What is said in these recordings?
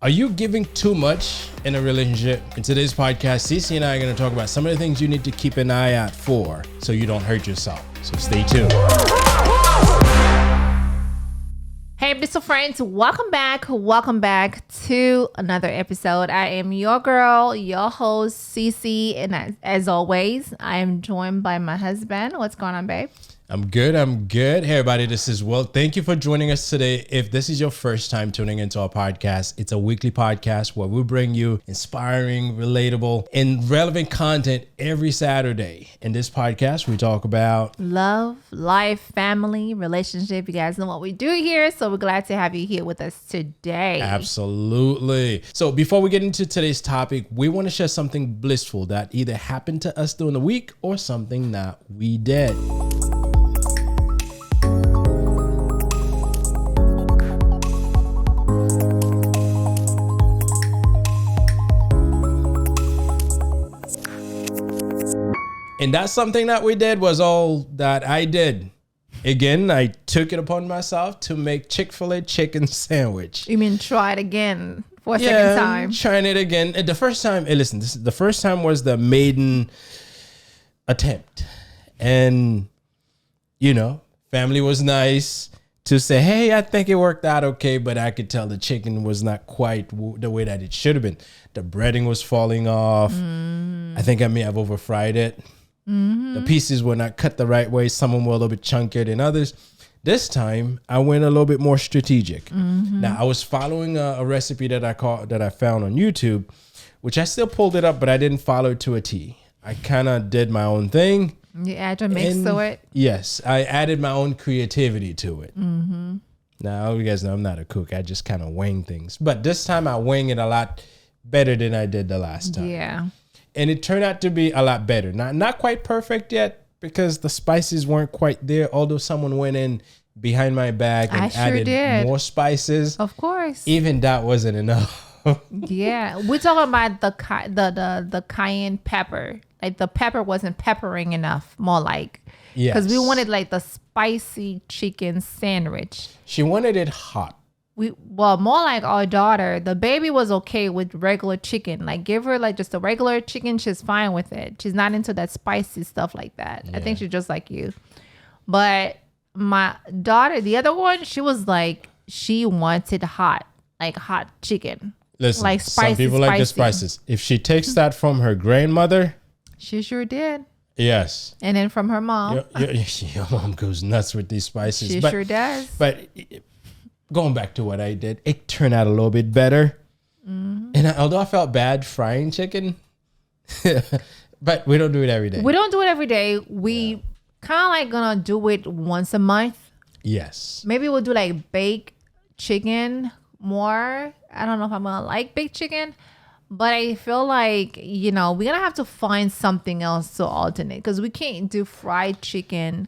Are you giving too much in a relationship? In today's podcast, Cece and I are going to talk about some of the things you need to keep an eye out for so you don't hurt yourself. So stay tuned. Hey, Blissful friends, welcome back to another episode. I am your girl, your host, Cece, and as always, I am joined by my husband. What's going on, babe? I'm good. Hey, everybody, this is Will. Thank you for joining us today. If this is your first time tuning into our podcast, it's a weekly podcast where we bring you inspiring, relatable, and relevant content every Saturday. In this podcast, we talk about love, life, family, relationship. You guys know what we do here, so we're glad to have you here with us today. Absolutely. So before we get into today's topic, we want to share something blissful that either happened to us during the week or something that we did. And that's something that we did was all that I did. Again, I took it upon myself to make Chick-fil-A chicken sandwich. You mean try it again for a second time? Trying it again. And the first time, the first time was the maiden attempt. And, family was nice to say, hey, I think it worked out okay, but I could tell the chicken was not quite the way that it should have been. The breading was falling off. I think I may have overfried it. The pieces were not cut the right way. Some of them were a little bit chunkier than others. This time, I went a little bit more strategic. Now, I was following a recipe that I found on YouTube, which I still pulled it up, but I didn't follow it to a T. I kind of did my own thing. You add your mix to it? Yes, I added my own creativity to it. Now, you guys know I'm not a cook. I just kind of wing things. But this time, I wing it a lot better than I did the last time. Yeah. And it turned out to be a lot better. Not quite perfect yet because the spices weren't quite there. Although someone went in behind my back and added more spices. Of course. Even that wasn't enough. Yeah. We're talking about the cayenne pepper. Like the pepper wasn't peppering enough. More like. Yes. Because we wanted like the spicy chicken sandwich. She wanted it hot. More like our daughter, the baby was okay with regular chicken. Like give her like just a regular chicken, she's fine with it. She's not into that spicy stuff like that. Yeah. I think she's just like you. But my daughter, the other one, she was like, she wanted hot chicken. Listen, like spicy, some people like the spices. If she takes that from her grandmother. She sure did. Yes. And then from her mom. Your mom goes nuts with these spices. She sure does. But going back to what I did, it turned out a little bit better. And although I felt bad frying chicken, but we don't do it every day. We don't do it every day. We kind of like gonna do it once a month. Yes. Maybe we'll do like baked chicken more. I don't know if I'm gonna like baked chicken, but I feel like, we're gonna have to find something else to alternate because we can't do fried chicken.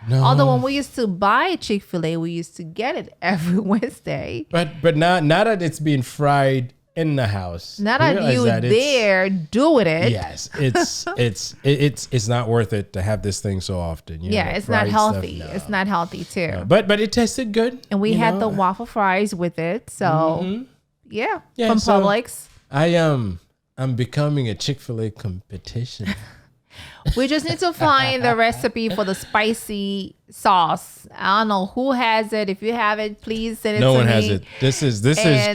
No. Although when we used to buy Chick-fil-A, we used to get it every Wednesday. But now that it's being fried in the house, now that you there doing it, yes, it's not worth it to have this thing so often. It's not healthy. Stuff, no. It's not healthy too. No. But it tasted good, and we had the waffle fries with it. So from Publix. I'm becoming a Chick-fil-A competition. We just need to find the recipe for the spicy sauce. I don't know who has it. If you have it, please send it to me. No one has it. This is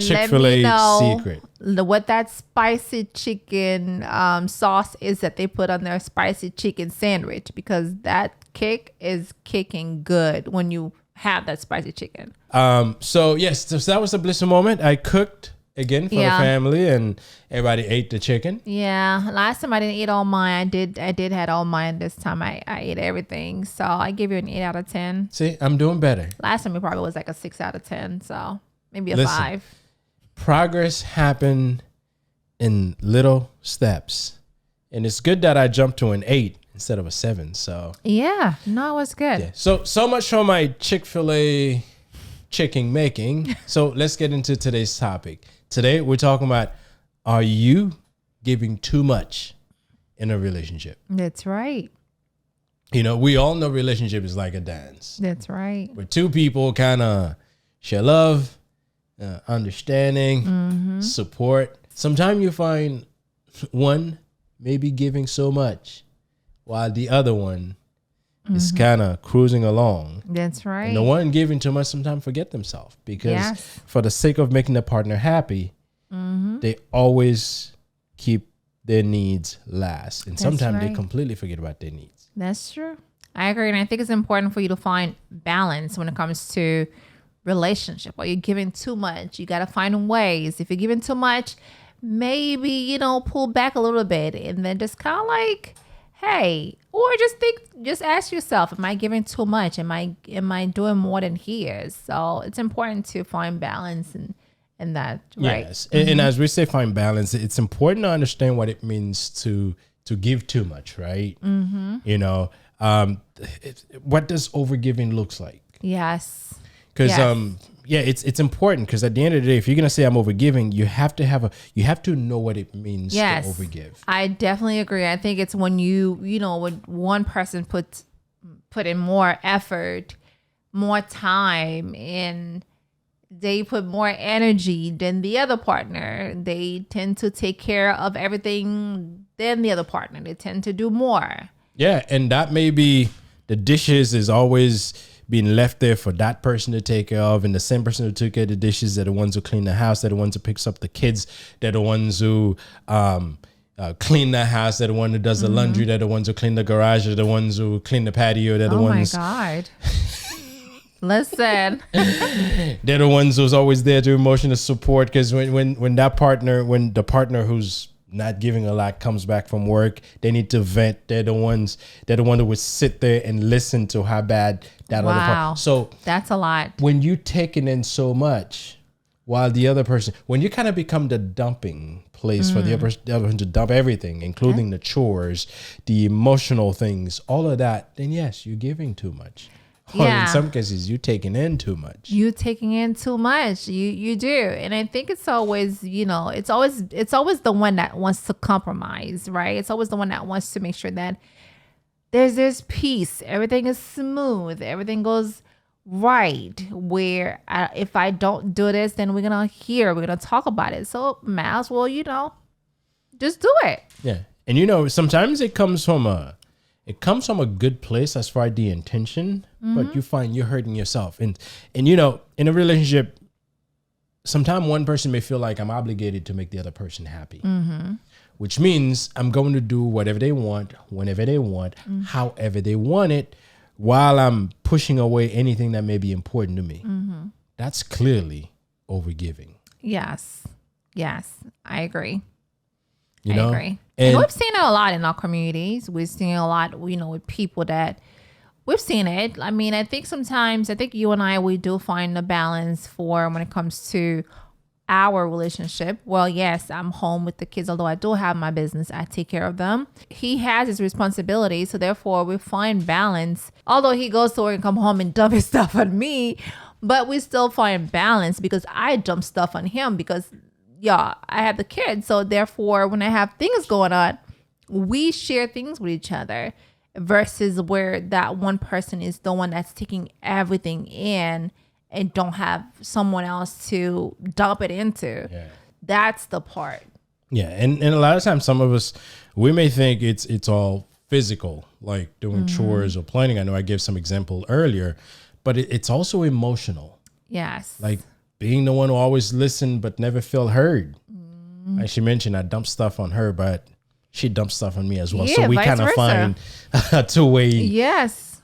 Chick-fil-A secret. What that spicy chicken sauce is that they put on their spicy chicken sandwich, because that kick is kicking good when you have that spicy chicken. So that was a blissful moment. I cooked again for the family, and everybody ate the chicken. Yeah, last time I didn't eat all mine. I did had all mine. This time I ate everything. So I give you an 8 out of 10. See, I'm doing better. Last time it probably was like a 6 out of 10. So maybe a 5. Progress happened in little steps, and it's good that I jumped to an 8 instead of a 7. So yeah, no, it was good. Yeah. So much for my Chick-fil-A chicken making. So let's get into today's topic. Today, we're talking about, are you giving too much in a relationship? That's right. We all know relationship is like a dance. That's right. Where two people kind of share love, understanding, support. Sometimes you find one maybe giving so much while the other one is kind of cruising along. That's right. And the one giving too much sometimes forget themselves because for the sake of making the partner happy, they always keep their needs last. And sometimes they completely forget about their needs. That's true. I agree. And I think it's important for you to find balance when it comes to relationship. Or you're giving too much, you got to find ways. If you're giving too much, maybe, pull back a little bit and then just kind of like, hey, or just ask yourself, am I giving too much? Am I doing more than he is? So it's important to find balance in that, right? Yes. And as we say, find balance, it's important to understand what it means to give too much, right? What does overgiving looks like? Yes. Because it's important because at the end of the day, if you're gonna say I'm overgiving, you have to know what it means to overgive. I definitely agree. I think it's when when one person put in more effort, more time, and they put more energy than the other partner. They tend to take care of everything than the other partner. They tend to do more. Yeah, and that may be the dishes is always being left there for that person to take care of, and the same person who took care of the dishes, they're the ones who clean the house, they're the ones who picks up the kids, they're the ones who clean the house, they're the one who does the laundry, they're the ones who clean the garage, they're the ones who clean the patio, they're the ones. Oh my God. Listen. They're the ones who's always there to emotional support, because when the partner who's not giving a lot comes back from work, they need to vent. They're the one who would sit there and listen to how bad that other part. So that's a lot. When you taking in so much while the other person, when you kind of become the dumping place for the other person to dump everything, including the chores, the emotional things, all of that, then yes, you're giving too much. Or in some cases, you're taking in too much. You taking in too much. You do. And I think it's always, it's always the one that wants to compromise, right? It's always the one that wants to make sure that there's peace. Everything is smooth. Everything goes right. Where if I don't do this, then we're going to talk about it. So might as well, just do it. Yeah. And sometimes it comes from a good place as far as the intention, but you find you're hurting yourself. And in a relationship, sometimes one person may feel like I'm obligated to make the other person happy, which means I'm going to do whatever they want, whenever they want, however they want it, while I'm pushing away anything that may be important to me. That's clearly overgiving. Yes. I agree. I agree. And we've seen it a lot in our communities. We've seen a lot, with people that we've seen it. I mean, I think you and I, we do find the balance for when it comes to our relationship. Well, yes, I'm home with the kids, although I do have my business. I take care of them. He has his responsibility. So therefore we find balance. Although he goes to work and come home and dump his stuff on me, but we still find balance because I dump stuff on him because I have the kids. So therefore, when I have things going on, we share things with each other versus where that one person is the one that's taking everything in and don't have someone else to dump it into. Yeah. That's the part. Yeah. And a lot of times, some of us, we may think it's all physical, like doing chores or planning. I know I gave some example earlier, but it's also emotional. Yes. Like being the one who always listened but never feel heard. Like she mentioned, I dump stuff on her, but she dumps stuff on me as well. So we kind of find a two-way. Yes.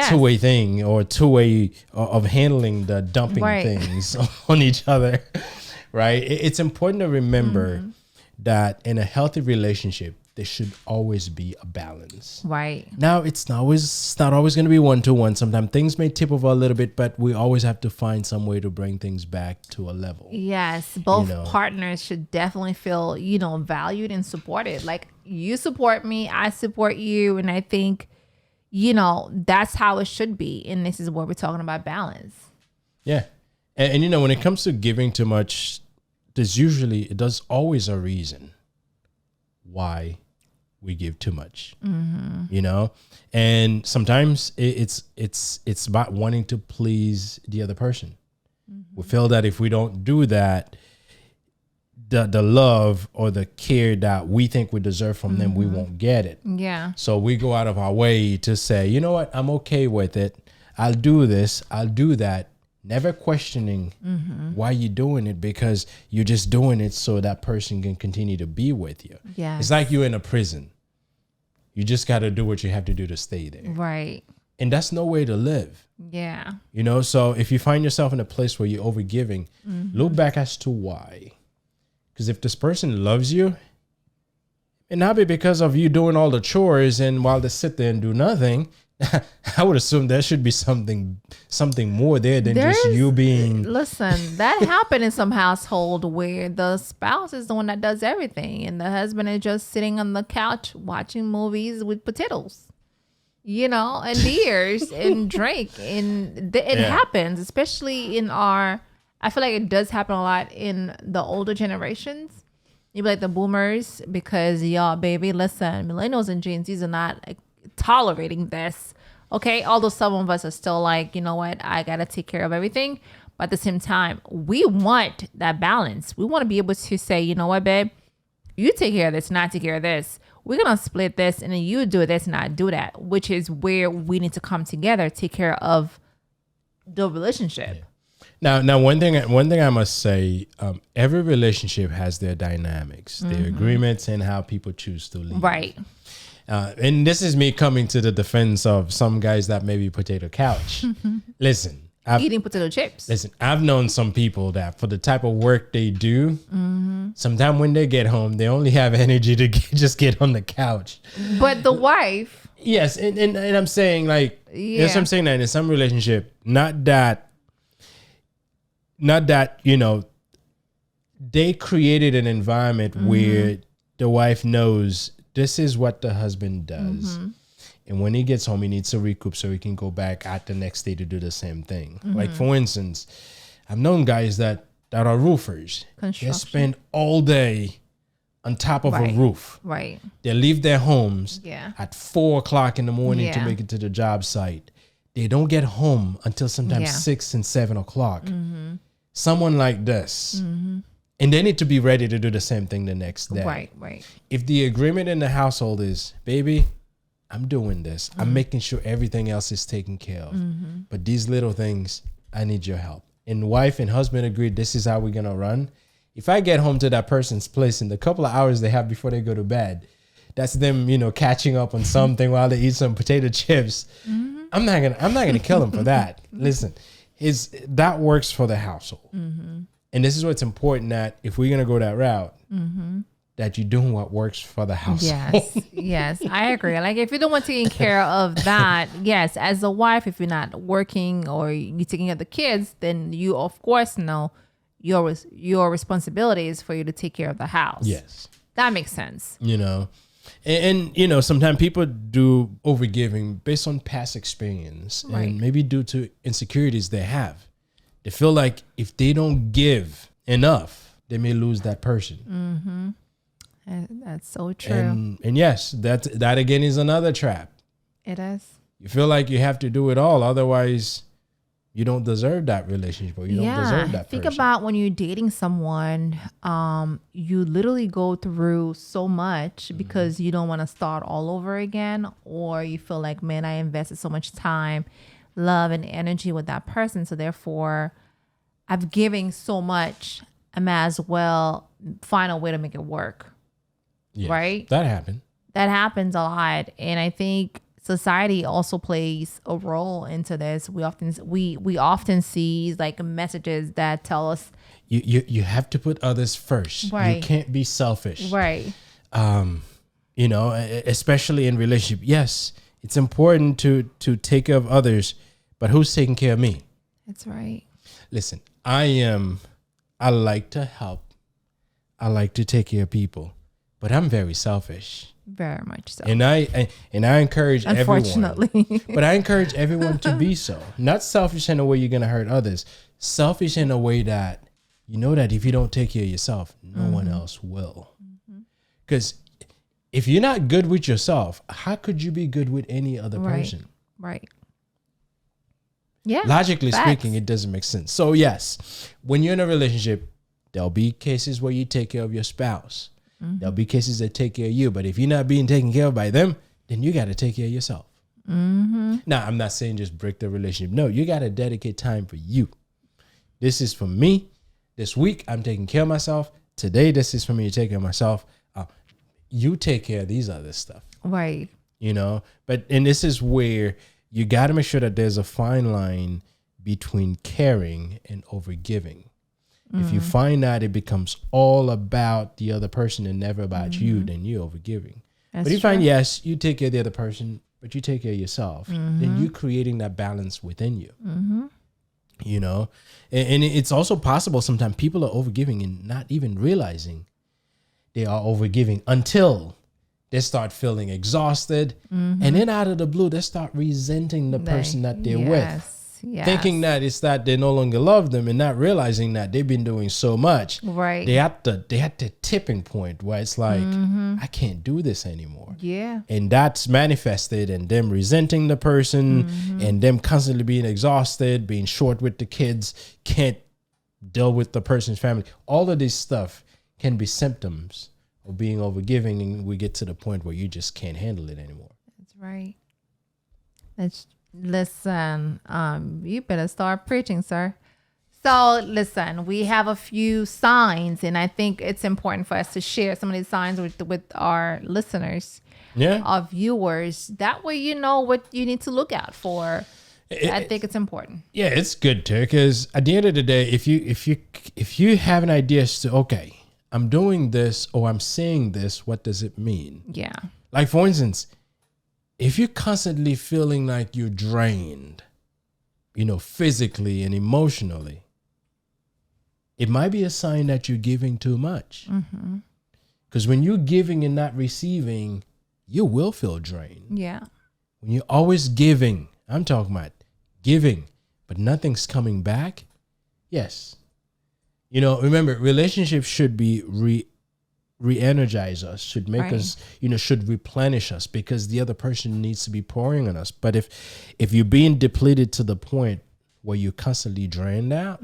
Two-way thing, or two-way of handling the dumping things on each other, right? It's important to remember that in a healthy relationship, there should always be a balance. Right. Now, it's not always going to be one-to-one. Sometimes things may tip over a little bit, but we always have to find some way to bring things back to a level. Yes. Both partners should definitely feel, valued and supported. Like, you support me, I support you. And I think, that's how it should be. And this is where we're talking about balance. Yeah. And when it comes to giving too much, there's always a reason why we give too much, and sometimes it's about wanting to please the other person, We feel that if we don't do that, the love or the care that we think we deserve from them, we won't get it. Yeah. So we go out of our way to say, you know what, I'm okay with it. I'll do this. I'll do that. Never questioning why you're doing it, because you're just doing it so that person can continue to be with you. Yeah. It's like you're in a prison. You just got to do what you have to do to stay there. Right. And that's no way to live. Yeah. You know, so if you find yourself in a place where you're overgiving, look back as to why. Because if this person loves you, it not be because of you doing all the chores and while they sit there and do nothing. I would assume there should be something more there than just you being. Listen, that happened in some household where the spouse is the one that does everything, and the husband is just sitting on the couch watching movies with potatoes, and beers and drink, and it happens, especially in our. I feel like it does happen a lot in the older generations. You be like the boomers, because y'all, baby, listen, millennials and Gen Zs are not tolerating this. Okay. Although some of us are still like, you know what, I got to take care of everything. But at the same time, we want that balance. We want to be able to say, you know what, babe, you take care of this, not take care of this. We're going to split this, and then you do this and I do that, which is where we need to come together, take care of the relationship. Yeah. Now, one thing I must say, every relationship has their dynamics, their agreements, and how people choose to lead. Right. And this is me coming to the defense of some guys that maybe potato couch. Listen, eating potato chips. Listen, I've known some people that for the type of work they do, sometimes when they get home, they only have energy to just get on the couch. But the wife. Yes, and I'm saying like, yes, I'm saying that in some relationship, not that, they created an environment where the wife knows this is what the husband does. And when he gets home, he needs to recoup so he can go back at the next day to do the same thing. Like, for instance, I've known guys that are roofers. They spend all day on top of a roof. Right. They leave their homes at 4 o'clock in the morning to make it to the job site. They don't get home until sometimes 6 and 7 o'clock. Someone like this. And they need to be ready to do the same thing the next day. Right. If the agreement in the household is, baby, I'm doing this. I'm making sure everything else is taken care of. But these little things, I need your help. And wife and husband agreed, this is how we're going to run. If I get home to that person's place in the couple of hours they have before they go to bed, that's them, catching up on something while they eat some potato chips. I'm not gonna kill them for that. Listen, that works for the household. And this is what's important, that if we're going to go that route, that you're doing what works for the household. Yes, I agree. Like, if you're the one taking care of that, yes, as a wife, if you're not working or you're taking care of the kids, then you, of course, know your responsibility is for you to take care of the house. Yes. That makes sense. And sometimes people do overgiving based on past experience and maybe due to insecurities they have. They feel like if they don't give enough, they may lose that person. That's so true. And yes, that again is another trap. It is. You feel like you have to do it all, otherwise you don't deserve that relationship, or you don't deserve that person. Think about when you're dating someone, you literally go through so much because you don't want to start all over again, or you feel like, man, I invested so much time, love, and energy with that person, so therefore I've given so much, I might as well find a way to make it work. Yes, right? That happens a lot. And I think society also plays a role into this. We often see like messages that tell us you have to put others first. Right. You can't be selfish. Right. Especially in relationship. Yes, it's important to take care of others, but who's taking care of me? That's right. Listen, I like to help. I like to take care of people, but I'm very selfish. Very much so. And I encourage Unfortunately. everyone. But I encourage everyone to be so. Not selfish in a way you're going to hurt others. Selfish in a way that you know that if you don't take care of yourself, no one else will. Because if you're not good with yourself, how could you be good with any other person? Right. Yeah. Logically facts. speaking, it doesn't make sense. So yes, when you're in a relationship, there'll be cases where you take care of your spouse. There'll be cases that take care of you. But if you're not being taken care of by them, then you got to take care of yourself. Now, I'm not saying just break the relationship. No, you got to dedicate time for you. This is for me. This week, I'm taking care of myself. Today, this is for me to take care of myself. You take care of these other stuff. Right. You know, and this is where you got to make sure that there's a fine line between caring and overgiving. If you find that it becomes all about the other person and never about you, then you're overgiving. That's but if you true. find, yes, you take care of the other person, but you take care of yourself, then you're creating that balance within you. You know, and it's also possible sometimes people are overgiving and not even realizing they are overgiving until they start feeling exhausted. And then out of the blue, they start resenting the person that they're with. Yes. Thinking that it's that they no longer love them and not realizing that they've been doing so much. Right. They at the tipping point where it's like, I can't do this anymore. Yeah. And that's manifested in them resenting the person and them constantly being exhausted, being short with the kids, can't deal with the person's family. All of this stuff can be symptoms of being overgiving, and we get to the point where you just can't handle it anymore. That's right. Listen, you better start preaching, sir. So listen, we have a few signs, and I think it's important for us to share some of these signs with our listeners, our viewers. That way, you know what you need to look out for. I think it's important. Yeah, it's good too, because at the end of the day, if you have an idea as to, okay, I'm doing this or I'm saying this, what does it mean? Yeah. Like, for instance, if you're constantly feeling like you're drained, you know, physically and emotionally, it might be a sign that you're giving too much. Because when you're giving and not receiving, you will feel drained. Yeah. When you're always giving, I'm talking about giving, but nothing's coming back. Yes. You know, remember, relationships should be re-energize us, should make us, you know, should replenish us, because the other person needs to be pouring on us. But if you're being depleted to the point where you're constantly drained out,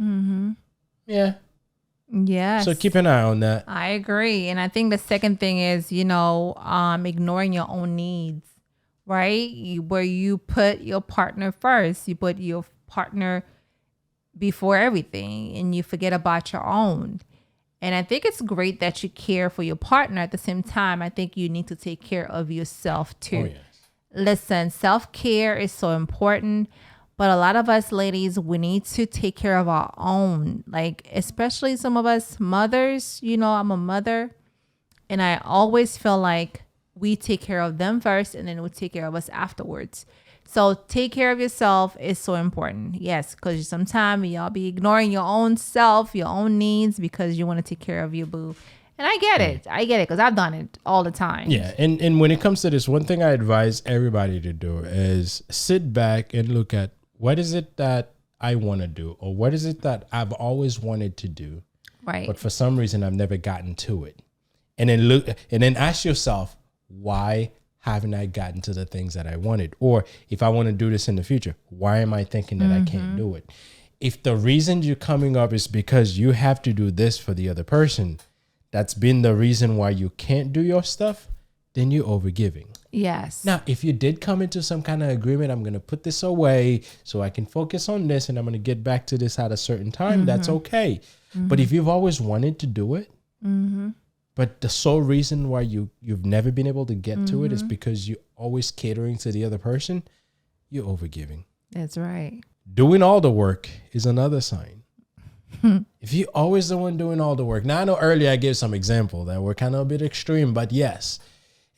yeah. Yes. So keep an eye on that. I agree. And I think the second thing is, you know, ignoring your own needs, right? Where you put your partner first, you put your partner before everything, and you forget about your own. And I think it's great that you care for your partner. At the same time, I think you need to take care of yourself too. Oh, yes. Listen, self-care is so important, but a lot of us ladies, we need to take care of our own. Like, especially some of us mothers, you know, I'm a mother, and I always feel like we take care of them first and then we take care of us afterwards. So take care of yourself is so important. Yes, because sometimes y'all be ignoring your own self, your own needs, because you want to take care of your boo. And I get it. I get it, because I've done it all the time. Yeah. And when it comes to this, one thing I advise everybody to do is sit back and look at, what is it that I want to do? Or what is it that I've always wanted to do? Right. But for some reason, I've never gotten to it. And then look, and then ask yourself, why haven't I gotten to the things that I wanted? Or if I want to do this in the future, why am I thinking that I can't do it? If the reason you're coming up is because you have to do this for the other person, that's been the reason why you can't do your stuff, then you're overgiving. Yes. Now, if you did come into some kind of agreement, I'm going to put this away so I can focus on this, and I'm going to get back to this at a certain time, that's okay. But if you've always wanted to do it, but the sole reason why you've never been able to get to it is because you're always catering to the other person, you're overgiving. That's right. Doing all the work is another sign. If you're always the one doing all the work. Now, I know earlier I gave some example that were kind of a bit extreme, but yes,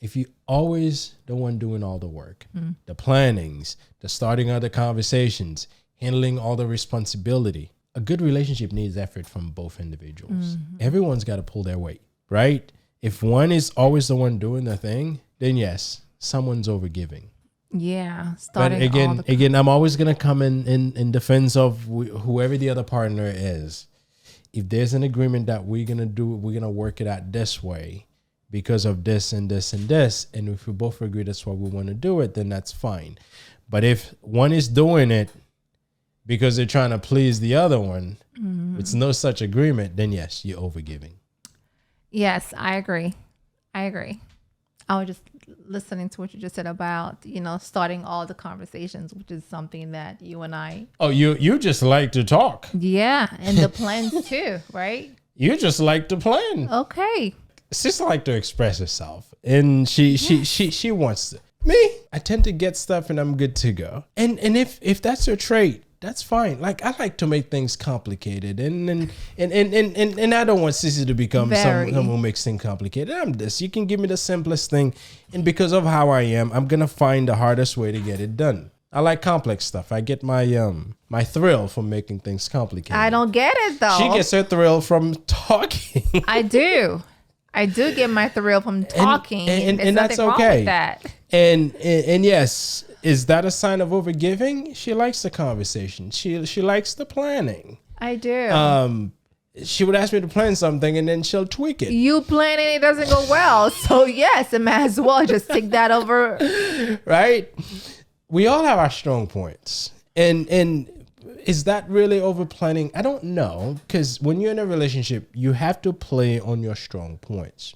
if you're always the one doing all the work, the plannings, the starting of the conversations, handling all the responsibility, a good relationship needs effort from both individuals. Everyone's got to pull their weight. Right? If one is always the one doing the thing, then yes, someone's overgiving. Yeah. But again, I'm always going to come in defense of whoever the other partner is. If there's an agreement that we're going to work it out this way because of this and this and this, and if we both agree that's what we want to do it, then that's fine. But if one is doing it because they're trying to please the other one, it's no such agreement, then yes, you're overgiving. Yes, I agree. I was just listening to what you just said about, starting all the conversations, which is something that you and I. Oh, you just like to talk. Yeah, and the plans too, right? You just like to plan. Okay. Sister like to express herself, and she wants to. Me, I tend to get stuff and I'm good to go. And if that's her trait, that's fine. Like, I like to make things complicated, and I don't want Sissy to become someone who makes things complicated. I'm this. You can give me the simplest thing, and because of how I am, I'm gonna find the hardest way to get it done. I like complex stuff. I get my my thrill from making things complicated. I don't get it though. She gets her thrill from talking. I do get my thrill from talking, and that's okay. Wrong with that. And yes, is that a sign of overgiving? She likes the conversation. She likes the planning. I do. She would ask me to plan something, and then she'll tweak it. You plan and it doesn't go well, so yes, it might as well just take that over. Right? We all have our strong points, and is that really over planning? I don't know, because when you're in a relationship, you have to play on your strong points.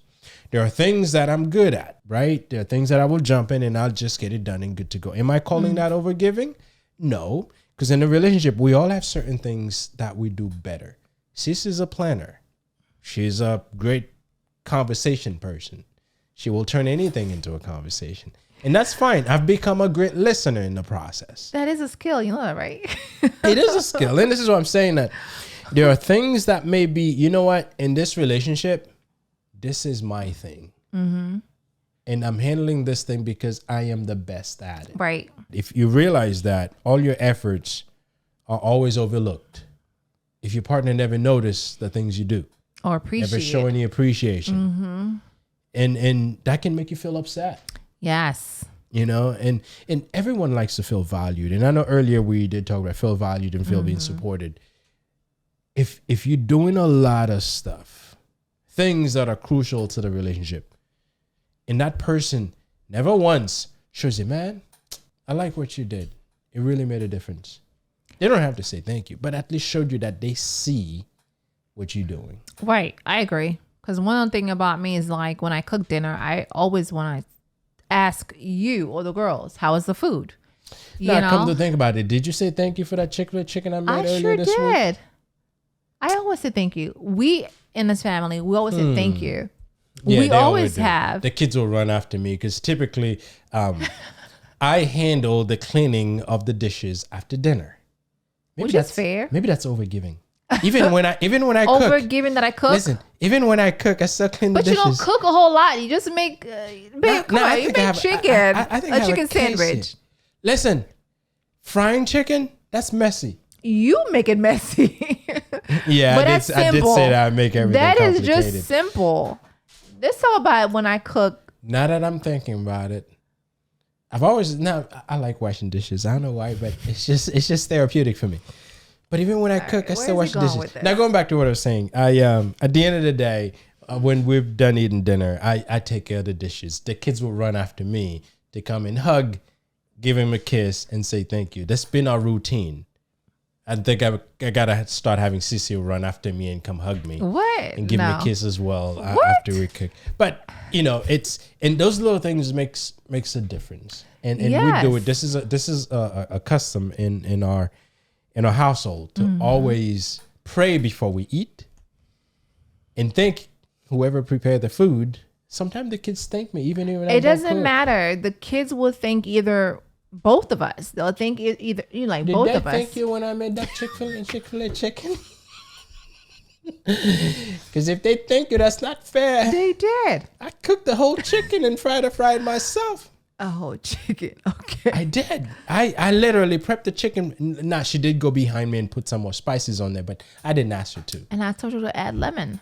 There are things that I'm good at, right? There are things that I will jump in and I'll just get it done and good to go. Am I calling that overgiving? No, because in a relationship, we all have certain things that we do better. Sis is a planner. She's a great conversation person. She will turn anything into a conversation. And that's fine. I've become a great listener in the process. That is a skill, you know that, right? It is a skill. And this is what I'm saying, that there are things that may be, you know what, in this relationship, this is my thing. Mm-hmm. And I'm handling this thing because I am the best at it. Right. If you realize that, all your efforts are always overlooked. If your partner never noticed the things you do. Or appreciate. Never show any appreciation. Mm-hmm. And that can make you feel upset. Yes. And everyone likes to feel valued. And I know earlier we did talk about feel valued and feel being supported. If you're doing a lot of stuff, things that are crucial to the relationship, and that person never once shows you, man, I like what you did. It really made a difference. They don't have to say thank you, but at least showed you that they see what you're doing. Right. I agree. Because one thing about me is, like, when I cook dinner, I always want to ask you or the girls, how is the food? Now, come to think about it, did you say thank you for that chicken I made earlier this week? I sure did. I always say thank you. We, in this family, we always say thank you. Yeah, we always have. The kids will run after me because typically I handle the cleaning of the dishes after dinner. Which is fair. Maybe that's overgiving. Even when I cook. Overgiving that I cook. Listen, even when I cook, I still clean the dishes. But you don't cook a whole lot. You just make, you make chicken. I think a chicken sandwich. Listen, frying chicken, that's messy. You make it messy. Yeah, I did say that I make everything complicated. That is just simple. This is all about when I cook. Now that I'm thinking about it, I like washing dishes. I don't know why, but it's just therapeutic for me. But even when I cook, I still wash the dishes. Now, going back to what I was saying, I at the end of the day, when we're done eating dinner, I take care of the dishes. The kids will run after me to come and hug, give him a kiss, and say thank you. That's been our routine. I think I gotta start having Cecile run after me and come hug me. What? And give me a kiss as well after we cook. But and those little things makes a difference. And yes. We do it. This is a custom in our household to always pray before we eat and thank whoever prepared the food. Sometimes the kids thank me even when it doesn't matter. The kids will thank either both of us. They'll think either both of us. Thank you when I made that Chick-fil-A chicken. Because if they thank you, that's not fair. They did. I cooked the whole chicken and fried it myself. A whole chicken. Okay. I did. I literally prepped the chicken. Nah, she did go behind me and put some more spices on there, but I didn't ask her to. And I told you to add lemon.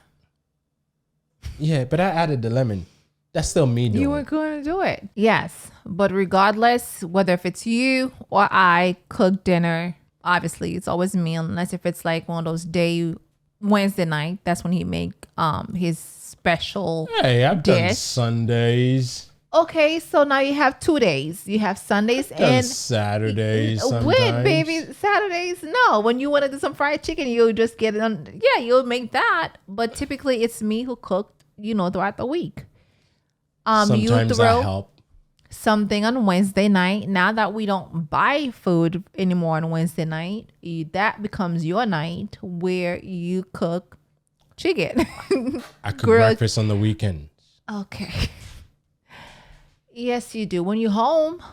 Yeah, but I added the lemon. That's still me doing it. You were going to do it. Yes. But regardless, whether if it's you or I cook dinner, obviously it's always me, unless if it's like one of those Wednesday night, that's when he make his special I've dish. done Sundays. Okay, so now you have 2 days. You have Sundays and Saturdays sometimes. wait, baby, Saturdays. No, when you want to do some fried chicken, you'll just get it on. Yeah, you'll make that. But typically, it's me who cooked. Throughout the week. Sometimes I help. Something on Wednesday night. Now that we don't buy food anymore on Wednesday night, that becomes your night where you cook chicken. I cook breakfast on the weekend. Okay. Yes, you do when you're home,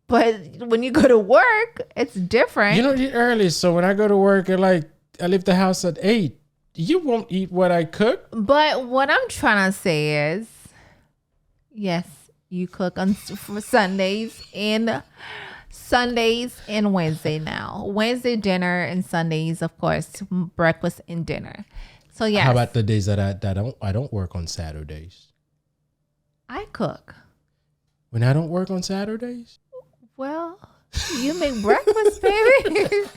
but when you go to work, it's different. You don't eat early, so when I go to work I leave the house at 8. You won't eat what I cook. But what I'm trying to say is, yes, you cook for Sundays and Wednesday now. Wednesday dinner and Sundays, of course, breakfast and dinner. So yes. How about the days that I don't work on Saturdays? I cook. When I don't work on Saturdays? Well, you make breakfast, baby.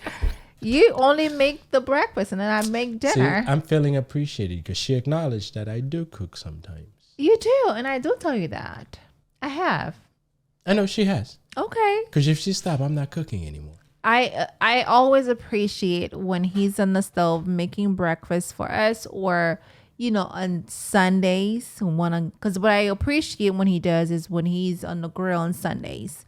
You only make the breakfast and then I make dinner. See, I'm feeling appreciated because she acknowledged that I do cook sometimes. You do, and I do tell you that. I have. I know she has. Okay. Because if she stopped, I'm not cooking anymore. I always appreciate when he's on the stove making breakfast for us, or on Sundays, because what I appreciate when he does is when he's on the grill on Sundays,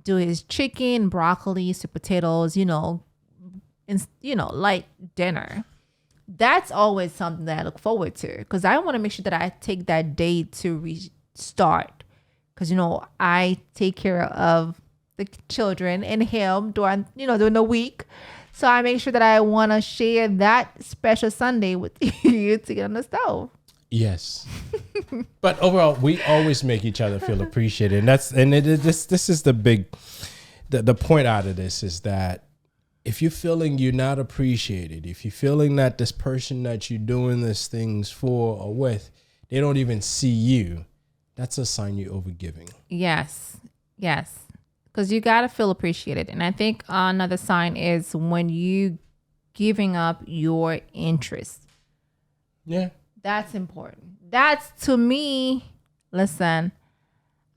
do his chicken, broccoli, sweet potatoes, light dinner. That's always something that I look forward to, because I want to make sure that I take that day to restart, because I take care of the children and him during the week. So I make sure that I want to share that special Sunday with you to get on the stove. Yes. But overall, we always make each other feel appreciated. And this is the point out of this is that if you're feeling you're not appreciated, if you're feeling that this person that you're doing these things for or with, they don't even see you, that's a sign you're overgiving. Yes. Yes. Because you got to feel appreciated. And I think another sign is when you giving up your interest. Yeah. That's important. That's, to me, listen,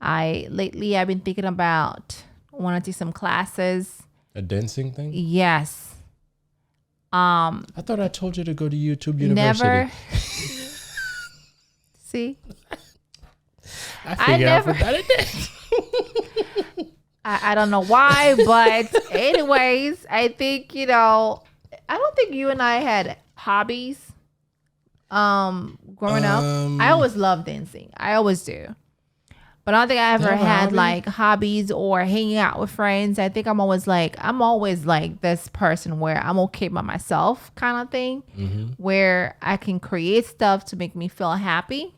lately I've been thinking about want to do some classes. A dancing thing? Yes. I thought I told you to go to YouTube University. Never. See? I never. I don't know why, but anyways, I think, I don't think you and I had hobbies growing up. I always loved dancing. I always do. But I don't think I ever had like hobbies or hanging out with friends. I think I'm always like this person where I'm okay by myself kind of thing, where I can create stuff to make me feel happy.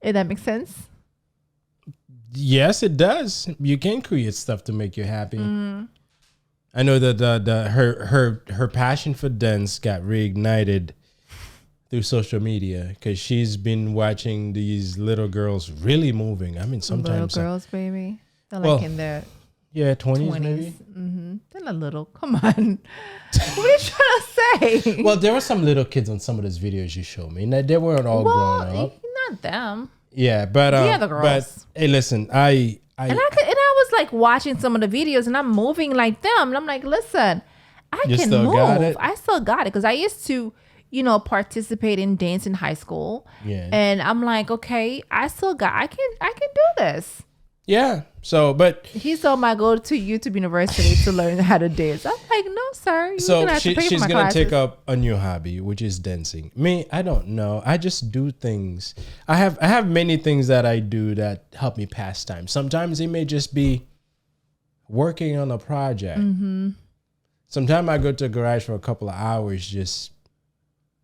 If that makes sense. Yes, it does. You can create stuff to make you happy. I know that her passion for dance got reignited through social media because she's been watching these little girls really moving. I mean, sometimes little girls, baby, they're like in their 20s maybe. They're not little. Come on, what are you trying to say? Well, there were some little kids on some of those videos you showed me, and they weren't all grown up. Not them. Yeah, but the other girls. But hey, listen, I was like watching some of the videos, and I'm moving like them, and I'm like, listen, I can move. I still got it because I used to, participate in dance in high school. Yeah, and I'm like, okay, I can do this. Yeah. So, but he told me I go to YouTube University to learn how to dance. I'm like, no, sir. She's gonna take up a new hobby, which is dancing. Me, I don't know. I just do things. I have many things that I do that help me pass time. Sometimes it may just be working on a project. Sometimes I go to the garage for a couple of hours just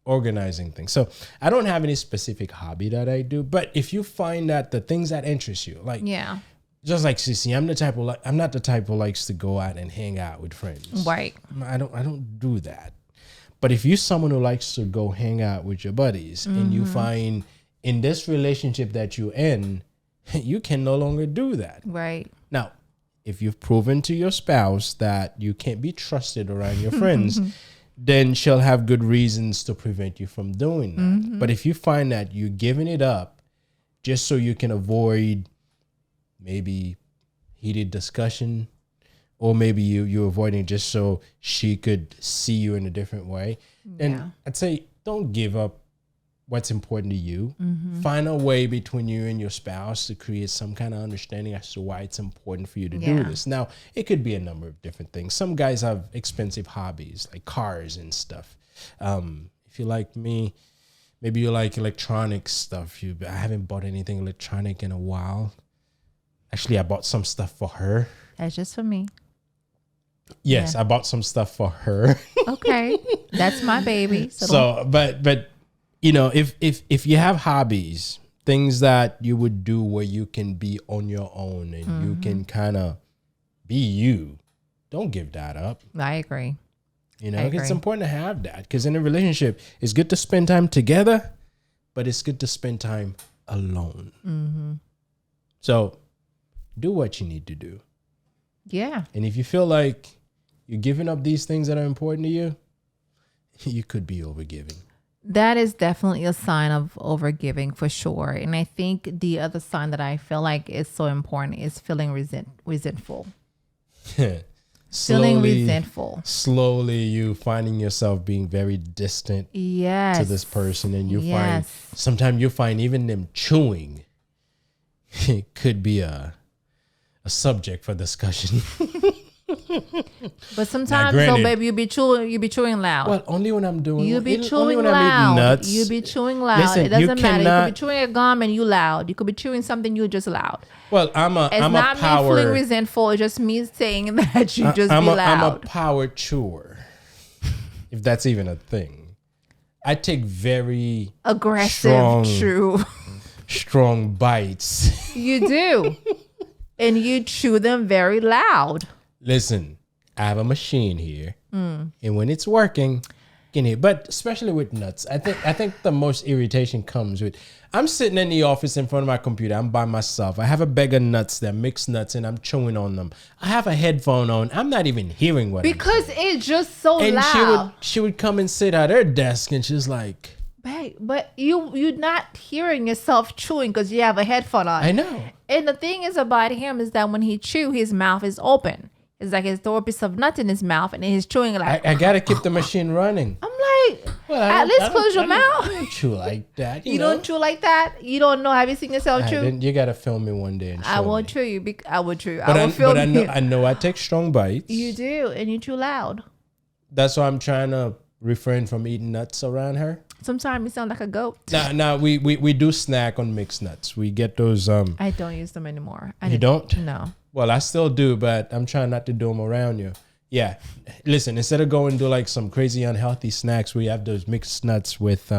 organizing things. So I don't have any specific hobby that I do. But if you find that the things that interest you, like just like Sissy, I'm not the type who likes to go out and hang out with friends. Right. I don't do that. But if you're someone who likes to go hang out with your buddies and you find in this relationship that you're in, you can no longer do that. Right. Now, if you've proven to your spouse that you can't be trusted around your friends, then she'll have good reasons to prevent you from doing that. But if you find that you're giving it up just so you can avoid maybe heated discussion, or maybe you're avoiding just so she could see you in a different way. Yeah. And I'd say don't give up what's important to you. Mm-hmm. Find a way between you and your spouse to create some kind of understanding as to why it's important for you to do this. Now, it could be a number of different things. Some guys have expensive hobbies like cars and stuff. If you're like me, maybe you like electronic stuff. I haven't bought anything electronic in a while. Actually, I bought some stuff for her. That's just for me. Yes, I bought some stuff for her. Okay. That's my baby. But you know, if you have hobbies, things that you would do where you can be on your own and you can kind of be you, don't give that up. I agree. You know, it's important to have that, because in a relationship, it's good to spend time together, but it's good to spend time alone. Mm-hmm. So do what you need to do. Yeah. And if you feel like you're giving up these things that are important to you, you could be overgiving. That is definitely a sign of overgiving for sure. And I think the other sign that I feel like is so important is feeling resentful. Feeling resentful. Slowly you finding yourself being very distant to this person. And you find, sometimes you find even them chewing, it could be a subject for discussion. But sometimes, though, baby, you be chewing loud. Well, only when I'm doing. You be chewing loud. You be chewing loud. Listen, it doesn't matter. You could be chewing a gum and you loud. You could be chewing something, you just loud. Well, I'm a me feeling resentful. It just me saying that you just be loud. I'm a power chewer, if that's even a thing. I take very aggressive strong bites. You do, and you chew them very loud. Listen, I have a machine here, and when it's working, can hear. But especially with nuts, I think the most irritation comes with. I'm sitting in the office in front of my computer. I'm by myself. I have a bag of nuts, they're mixed nuts, and I'm chewing on them. I have a headphone on. I'm not even hearing what. Because it's just so loud. And she would come and sit at her desk, and she's like, "Babe, but you're not hearing yourself chewing because you have a headphone on." I know. And the thing is about him is that when he chew, his mouth is open. It's like he's throwing a piece of nut in his mouth and he's chewing like. I gotta keep the machine running. I'm like, at least close your mouth. I don't chew like that. You don't chew like that. You don't know. Have you seen yourself chew? You gotta film me one day and show I won't me. chew you. I will chew. But I will film you. I know I take strong bites. You do, and you chew loud. That's why I'm trying to refrain from eating nuts around her. Sometimes you sound like a goat. Nah, we do snack on mixed nuts. We get those. I don't use them anymore. You don't? No. Well, I still do, but I'm trying not to do them around you. Yeah. Listen, instead of going to like some crazy unhealthy snacks, we have those mixed nuts with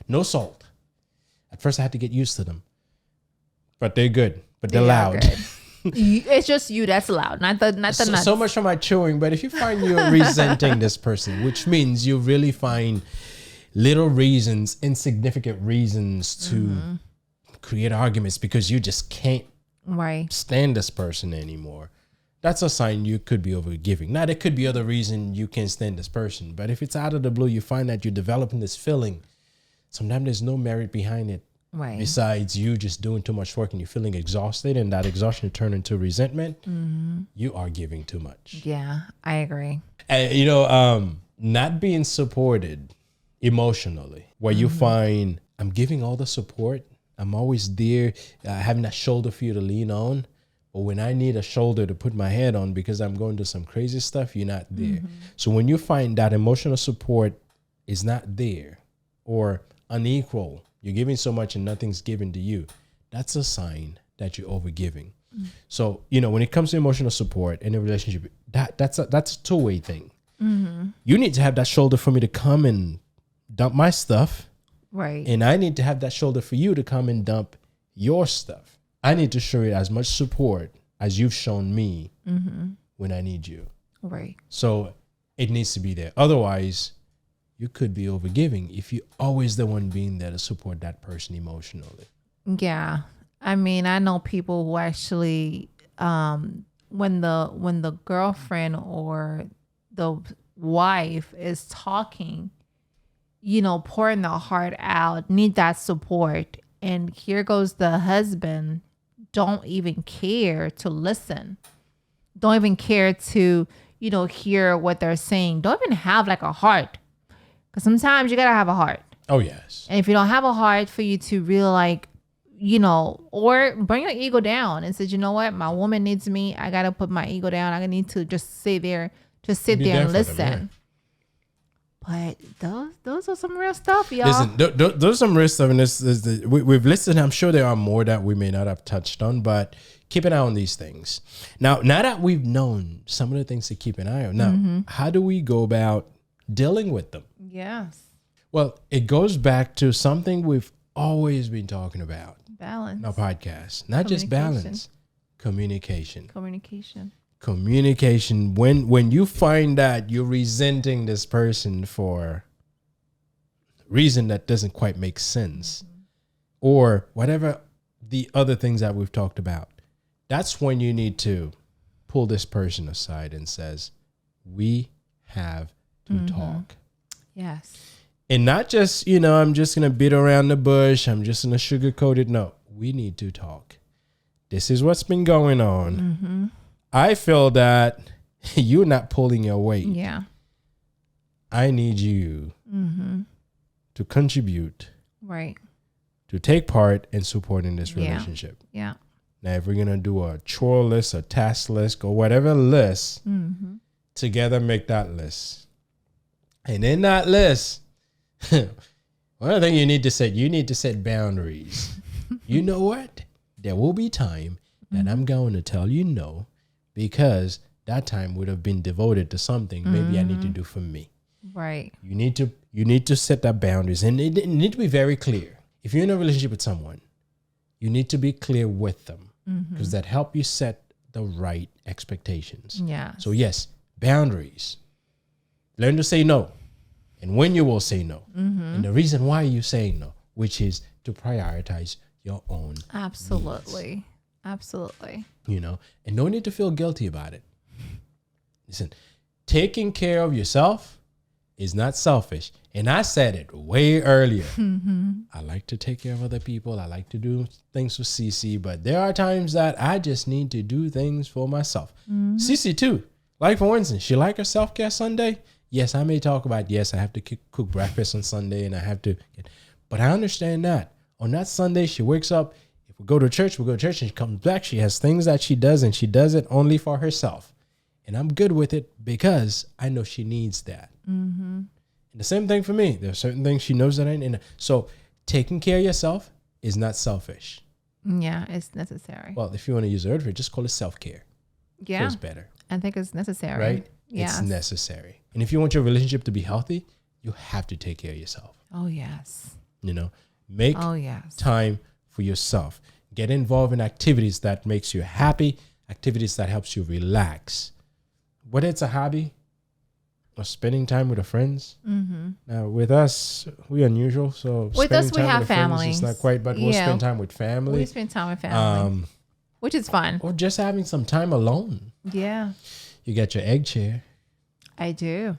no salt. At first, I had to get used to them. But they're good. But they're loud. It's just you that's loud, not the nuts. So much for my chewing. But if you find you're resenting this person, which means you really find little reasons, insignificant reasons to create arguments because you just can't stand this person anymore, that's a sign you could be overgiving. Now, there could be other reason you can't stand this person, but if it's out of the blue, you find that you're developing this feeling, sometimes there's no merit behind it. Right. Besides you just doing too much work and you're feeling exhausted, and that exhaustion turn into resentment, you are giving too much. Yeah, I agree. And, not being supported emotionally, where you find I'm giving all the support, I'm always there, having that shoulder for you to lean on. But when I need a shoulder to put my head on because I'm going through some crazy stuff, you're not there. So when you find that emotional support is not there or unequal, you're giving so much and nothing's given to you, that's a sign that you're overgiving. So, when it comes to emotional support in a relationship, that's a two-way thing. You need to have that shoulder for me to come and dump my stuff. Right. And I need to have that shoulder for you to come and dump your stuff. I need to show you as much support as you've shown me when I need you. Right. So it needs to be there. Otherwise, you could be overgiving if you're always the one being there to support that person emotionally. Yeah. I mean, I know people who actually, when the girlfriend or the wife is talking, pouring their heart out, need that support. And here goes the husband. Don't even care to listen. Don't even care to, hear what they're saying. Don't even have like a heart. Because sometimes you got to have a heart. Oh, yes. And if you don't have a heart for you to really or bring your ego down and say, you know what? My woman needs me. I got to put my ego down. I need to just sit there and listen. Them, yeah. But those are some real stuff, y'all. Listen, those are some real stuff. And we've listed, I'm sure there are more that we may not have touched on, but keep an eye on these things. Now that we've known some of the things to keep an eye on, now, how do we go about dealing with them? Yes. Well, it goes back to something we've always been talking about. Balance. In our podcast. Not just balance. Communication. When you find that you're resenting this person for reason that doesn't quite make sense, or whatever the other things that we've talked about, that's when you need to pull this person aside and says, we have to talk. Yes. And not just, I'm just going to beat around the bush. I'm just going to sugarcoat it. No, we need to talk. This is what's been going on. I feel that you're not pulling your weight. Yeah. I need you to contribute. Right. To take part in supporting this relationship. Yeah. Now, if we're going to do a chore list, a task list, or whatever list, together make that list. And in that list, one of the things you need to set boundaries. You know what? There will be time that I'm going to tell you no, because that time would have been devoted to something maybe I need to do for me. Right. You need to set that boundaries, and it need to be very clear. If you're in a relationship with someone, you need to be clear with them, because that help you set the right expectations. Yeah. So yes, boundaries. Learn to say no. And when you will say no, and the reason why you say no, which is to prioritize your own Absolutely. And no need to feel guilty about it. Listen, taking care of yourself is not selfish. And I said it way earlier. I like to take care of other people. I like to do things for Cece, but there are times that I just need to do things for myself. Cece too. Like, for instance, she like her self-care Sunday. Yes, I may talk about, I have to cook breakfast on Sunday and I have to, but I understand that. On that Sunday, she wakes up. If we go to church, and she comes back. She has things that she does, and she does it only for herself. And I'm good with it because I know she needs that. And the same thing for me. There are certain things she knows that I need. So taking care of yourself is not selfish. Yeah, it's necessary. Well, if you want to use the word for it, just call it self-care. Yeah. Feels better. I think it's necessary. Right? Yes. It's necessary. And if you want your relationship to be healthy, you have to take care of yourself. Oh, yes. Make time for yourself. Get involved in activities that makes you happy, activities that helps you relax. Whether it's a hobby or spending time with your friends. Now, with us, we're unusual. So with us, we have families. It's not quite, but we'll spend time with family. We spend time with family, which is fun. Or just having some time alone. Yeah. You got your egg chair. I do.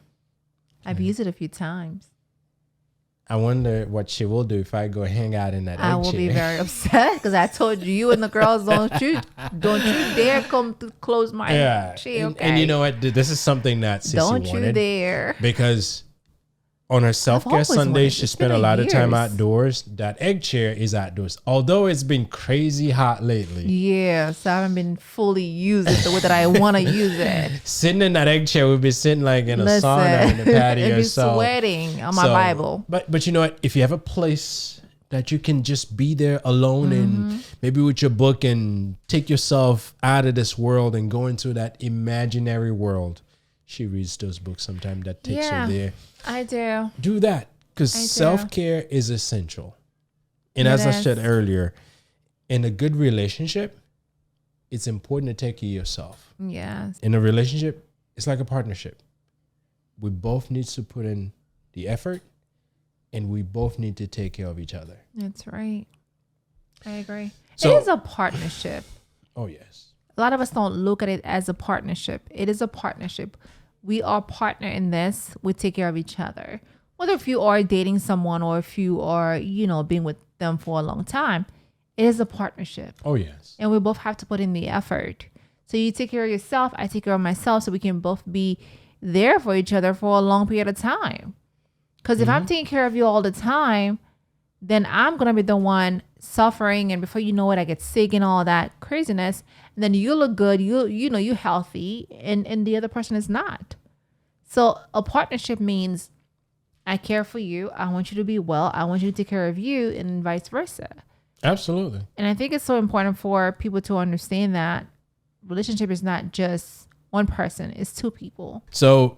I've used it a few times. I wonder what she will do if I go hang out in that egg chair. I will be very upset because I told you and the girls don't you dare come to close my chair. Okay? And you know what? This is something that Sissy wanted. Don't you dare. Because on her self-care Sunday, she spent a lot of time outdoors. That egg chair is outdoors. Although it's been crazy hot lately. Yeah, so I haven't been fully using it the way that I want to use it. Sitting in that egg chair, we've been sitting like in a sauna in the patio. I've been sweating on my Bible. But you know what? If you have a place that you can just be there alone and maybe with your book and take yourself out of this world and go into that imaginary world. She reads those books sometimes that takes her there. I do. Do that because self-care is essential. And as I said earlier, in a good relationship, it's important to take care of yourself. Yes. In a relationship, it's like a partnership. We both need to put in the effort and we both need to take care of each other. That's right. I agree. So, it is a partnership. Oh, yes. A lot of us don't look at it as a partnership. It is a partnership. We are partner in this. We take care of each other. Whether if you are dating someone or if you are, being with them for a long time. It is a partnership. Oh, yes. And we both have to put in the effort. So you take care of yourself, I take care of myself, so we can both be there for each other for a long period of time. Because if I'm taking care of you all the time, then I'm going to be the one suffering. And before you know it, I get sick and all that craziness. And then you look good, you're healthy, and the other person is not. So a partnership means I care for you. I want you to be well. I want you to take care of you, and vice versa. Absolutely. And I think it's so important for people to understand that relationship is not just one person, it's two people. So,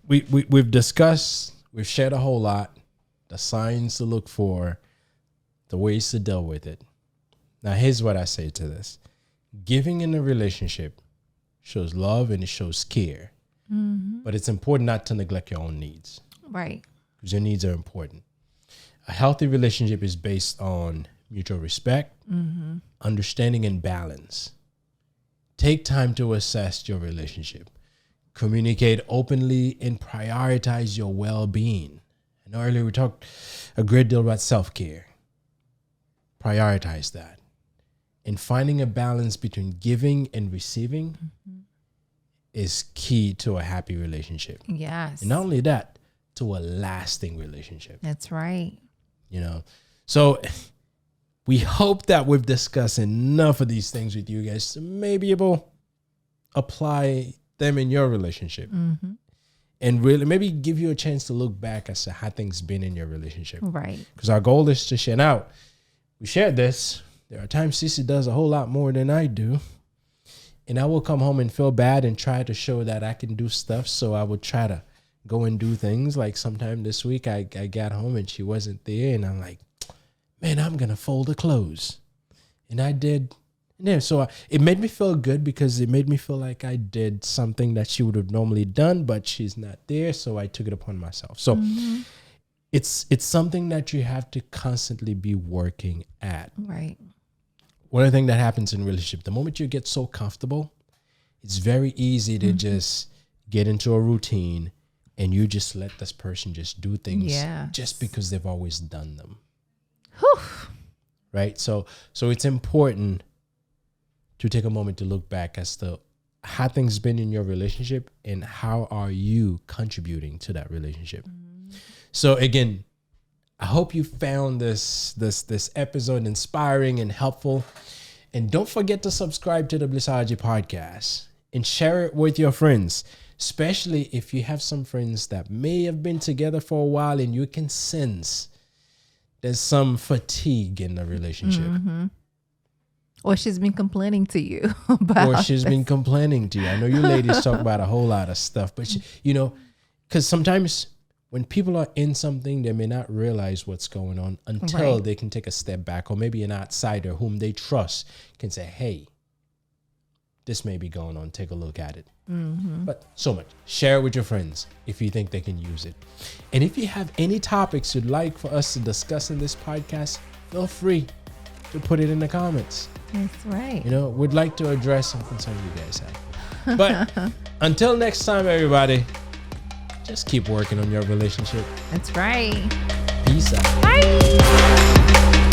we've discussed, we've shared a whole lot, the signs to look for, the ways to deal with it. Now, here's what I say to this. Giving in a relationship shows love and it shows care. Mm-hmm. But it's important not to neglect your own needs. Right. Because your needs are important. A healthy relationship is based on mutual respect, understanding, and balance. Take time to assess your relationship. Communicate openly and prioritize your well-being. I know earlier we talked a great deal about self-care. Prioritize that. And finding a balance between giving and receiving is key to a happy relationship. Yes. And not only that, to a lasting relationship. That's right. So we hope that we've discussed enough of these things with you guys to maybe able apply them in your relationship. And really maybe give you a chance to look back as to how things been in your relationship. Right. Because our goal is to share. Now, we shared this. There are times Cece does a whole lot more than I do. And I will come home and feel bad and try to show that I can do stuff. So I would try to go and do things. Like sometime this week, I got home and she wasn't there. And I'm like, man, I'm going to fold the clothes. And I did. Yeah, so it made me feel good because it made me feel like I did something that she would have normally done, but she's not there. So I took it upon myself. So it's something that you have to constantly be working at. Right. One of the things that happens in a relationship, the moment you get so comfortable, it's very easy to just get into a routine and you just let this person just do things just because they've always done them. Whew. Right? So it's important to take a moment to look back as to how things been in your relationship and how are you contributing to that relationship. So again, I hope you found this episode inspiring and helpful. And don't forget to subscribe to the Blissology Podcast and share it with your friends, especially if you have some friends that may have been together for a while and you can sense there's some fatigue in the relationship. Or she's been complaining to you been complaining to you. I know you ladies talk about a whole lot of stuff, but because sometimes when people are in something, they may not realize what's going on until they can take a step back, or maybe an outsider whom they trust can say, hey, this may be going on. Take a look at it. But so much. Share it with your friends if you think they can use it. And if you have any topics you'd like for us to discuss in this podcast, feel free to put it in the comments. That's right. We'd like to address some concerns you guys have. But until next time, everybody, just keep working on your relationship. That's right. Peace out. Bye.